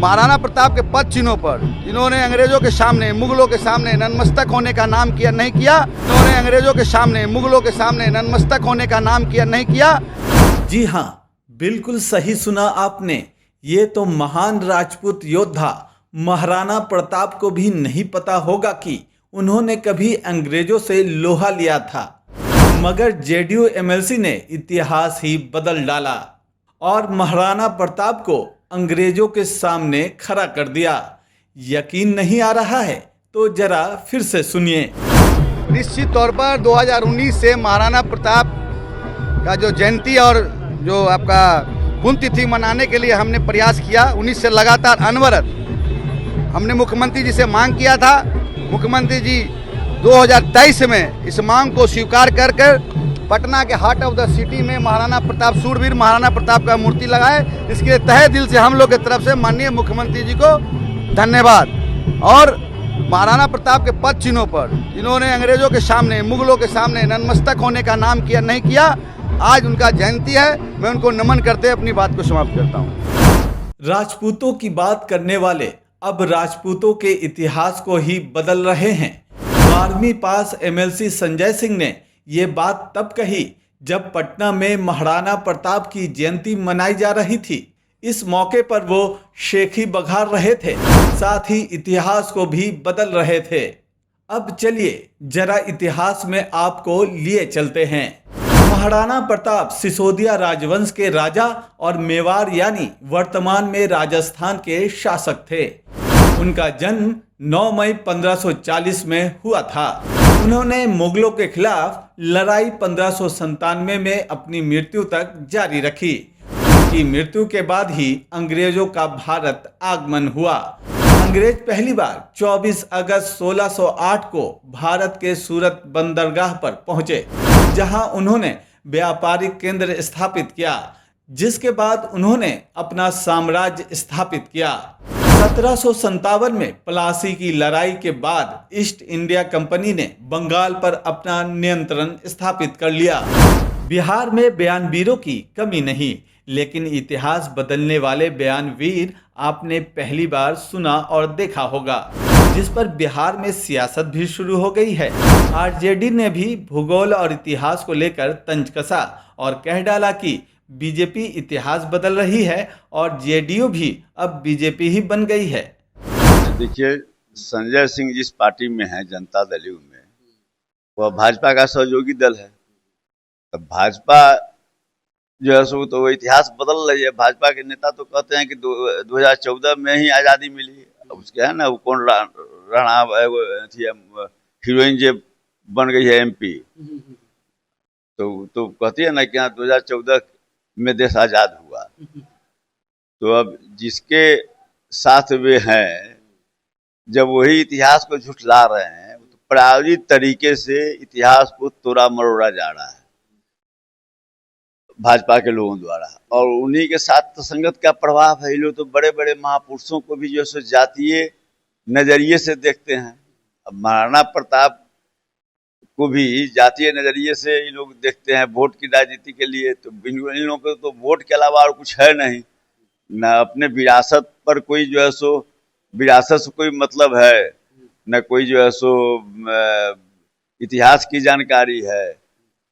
महाराणा प्रताप के पद चिन्हों पर इन्होंने अंग्रेजों के सामने, मुगलों के सामने नतमस्तक होने का नाम किया नहीं किया। इन्होंने अंग्रेजों के सामने, मुगलों के सामने नतमस्तक होने का नाम किया नहीं किया। जी हाँ, बिल्कुल सही सुना आपने। ये तो महान राजपूत योद्धा महाराणा प्रताप को भी नहीं पता होगा कि उन्होंने कभी अंग्रेजों से लोहा लिया था, मगर जेडीयू एमएलसी ने इतिहास ही बदल डाला और महाराणा प्रताप को अंग्रेजों के सामने खड़ा कर दिया। यकीन नहीं आ रहा है तो जरा फिर से सुनिए। निश्चित तौर पर 2019 से महाराणा प्रताप का जो जयंती और जो आपका पुण्यतिथि मनाने के लिए हमने प्रयास किया, 19 से लगातार अनवरत हमने मुख्यमंत्री जी से मांग किया था। मुख्यमंत्री जी 2023 में इस मांग को स्वीकार कर पटना के हार्ट ऑफ द सिटी में महाराणा प्रताप, शूरवीर महाराणा प्रताप का मूर्ति लगाए। इसके लिए तहे दिल से हम लोग की तरफ से माननीय मुख्यमंत्री जी को धन्यवाद। और महाराणा प्रताप के पद चिन्हों पर इन्होंने अंग्रेजों के सामने, मुगलों के सामने नतमस्तक होने का नाम किया नहीं किया। आज उनका जयंती है, मैं उनको नमन करते अपनी बात को समाप्त करता हूँ। राजपूतों की बात करने वाले अब राजपूतों के इतिहास को ही बदल रहे हैं। 12वीं पास एमएलसी संजय सिंह ने ये बात तब कही जब पटना में महाराणा प्रताप की जयंती मनाई जा रही थी। इस मौके पर वो शेखी बघार रहे थे, साथ ही इतिहास को भी बदल रहे थे। अब चलिए जरा इतिहास में आपको लिए चलते हैं। महाराणा प्रताप सिसोदिया राजवंश के राजा और मेवाड़ यानी वर्तमान में राजस्थान के शासक थे। उनका जन्म 9 मई 1540 में हुआ था। उन्होंने मुगलों के खिलाफ लड़ाई 1597 में अपनी मृत्यु तक जारी रखी। उनकी मृत्यु के बाद ही अंग्रेजों का भारत आगमन हुआ। अंग्रेज पहली बार 24 अगस्त 1608 को भारत के सूरत बंदरगाह पर पहुंचे, जहां उन्होंने व्यापारिक केंद्र स्थापित किया, जिसके बाद उन्होंने अपना साम्राज्य स्थापित किया। 1757 में प्लासी की लड़ाई के बाद ईस्ट इंडिया कंपनी ने बंगाल पर अपना नियंत्रण स्थापित कर लिया। बिहार में बयानवीरों की कमी नहीं, लेकिन इतिहास बदलने वाले बयानवीर आपने पहली बार सुना और देखा होगा, जिस पर बिहार में सियासत भी शुरू हो गई है। आरजेडी ने भी भूगोल और इतिहास को लेकर तंज कसा और कह डाला कि बीजेपी इतिहास बदल रही है और जेडीयू भी अब बीजेपी ही बन गई है। देखिए, संजय सिंह जिस पार्टी में है, जनता दल यू में, वह भाजपा का सहयोगी दल है। तो भाजपा जो है सो तो इतिहास बदल रही है। भाजपा के नेता तो कहते हैं कि 2014 में ही आज़ादी मिली। उसके है ना, वो कौन राणा हीरोइन जो बन गई है एमपी, तो कहती है ना कि 2014 में देश आज़ाद हुआ। तो अब जिसके साथ वे हैं, जब वही इतिहास को झुठला रहे हैं, तो प्रायोजित तरीके से इतिहास को तोड़ा मरोड़ा जा रहा है भाजपा के लोगों द्वारा। और उन्हीं के साथ संगत का प्रभाव है। ये लोग तो बड़े बड़े महापुरुषों को भी जो है जातीय नजरिए से देखते हैं। अब महाराणा प्रताप को भी जातीय नजरिए से ये लोग देखते हैं वोट की राजनीति के लिए। तो इन लोगों को तो वोट के अलावा और कुछ है नहीं, न अपने विरासत पर कोई जो है सो विरासत से कोई मतलब है, न कोई जो है सो इतिहास की जानकारी है।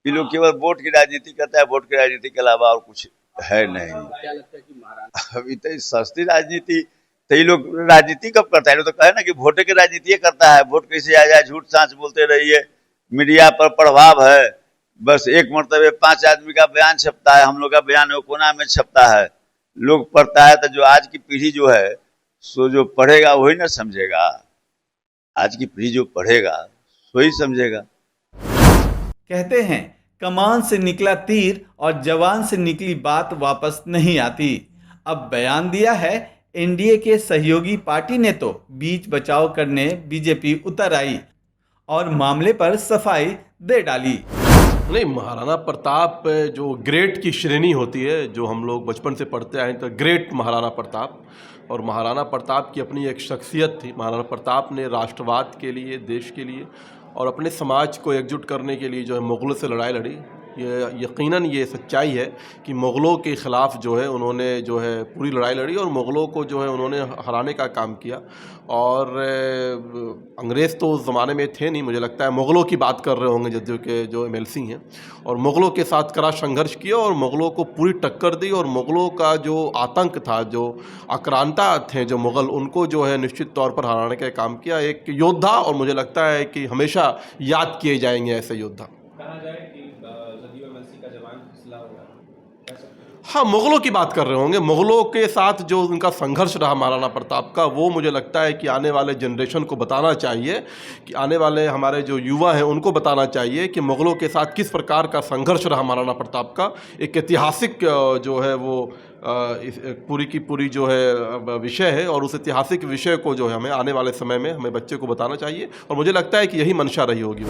ये लोग केवल वोट की राजनीति करता है, वोट की राजनीति के अलावा और कुछ है नहीं। क्या लगता है कि महाराणा अभी तो सस्ती राजनीति, तो ये लोग राजनीति कब करता है? लोग तो कहे ना कि वोट की राजनीति करता है, वोट कैसे आ जाए, झूठ सांच बोलते रहिए, मीडिया पर प्रभाव है। बस एक मरतबे 5 आदमी का बयान छपता है, हम लोग का बयान कोना में छपता है, लोग पढ़ता है। तो जो आज की पीढ़ी जो है सो जो पढ़ेगा वही ना समझेगा। आज की पीढ़ी जो पढ़ेगा वही समझेगा। कहते हैं कमान से निकला तीर और जवान से निकली बात वापस नहीं आती। अब बयान दिया है एनडीए के सहयोगी पार्टी ने तो बीच बचाव करने बीजेपी उतर आई और मामले पर सफाई दे डाली। नहीं, महाराणा प्रताप जो ग्रेट की श्रेणी होती है, जो हम लोग बचपन से पढ़ते आए, तो ग्रेट महाराणा प्रताप। और महाराणा प्रताप की अपनी एक शख्सियत थी। महाराणा प्रताप ने राष्ट्रवाद के लिए, देश के लिए और अपने समाज को एकजुट करने के लिए जो है मुगलों से लड़ाई लड़ी। ये यकीनन ये सच्चाई है कि मुग़लों के ख़िलाफ़ जो है उन्होंने जो है पूरी लड़ाई लड़ी और मुग़लों को जो है उन्होंने हराने का काम किया। और अंग्रेज़ तो उस ज़माने में थे नहीं, मुझे लगता है मुग़लों की बात कर रहे होंगे जद्दू के जो MLC हैं, और मुग़लों के साथ कड़ा संघर्ष किया और मुग़लों को पूरी टक्कर दी। और मुग़लों का जो आतंक था, जो आक्रांता थे जो मुग़ल, उनको जो है निश्चित तौर पर हराने का काम किया। एक योद्धा, और मुझे लगता है कि हमेशा याद किए जाएंगे ऐसे योद्धा। कहा जाए कि जदयू MLC का जवान फिसला होगा, कह सकते हैं? हाँ, मुग़लों की बात कर रहे होंगे। मुग़लों के साथ जो उनका संघर्ष रहा महाराणा प्रताप का, वो मुझे लगता है कि आने वाले जनरेशन को बताना चाहिए, कि आने वाले हमारे जो युवा हैं उनको बताना चाहिए कि मुग़लों के साथ किस प्रकार का संघर्ष रहा महाराणा प्रताप का। एक ऐतिहासिक जो है वो पूरी की पूरी जो है विषय है, और उस ऐतिहासिक विषय को जो है हमें आने वाले समय में हमें बच्चे को बताना चाहिए, और मुझे लगता है कि यही मंशा रही होगी।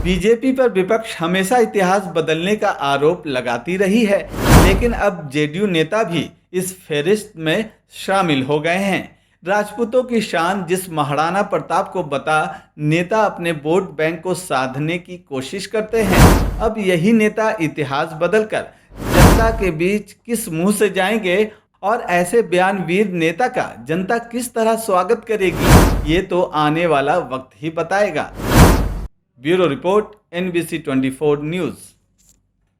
बीजेपी पर विपक्ष हमेशा इतिहास बदलने का आरोप लगाती रही है, लेकिन अब जेडीयू नेता भी इस फेहरिस्त में शामिल हो गए हैं। राजपूतों की शान जिस महाराणा प्रताप को बता नेता अपने वोट बैंक को साधने की कोशिश करते हैं, अब यही नेता इतिहास बदलकर जनता के बीच किस मुंह से जाएंगे और ऐसे बयानवीर नेता का जनता किस तरह स्वागत करेगी, ये तो आने वाला वक्त ही बताएगा। Bureau report, NBC 24 news.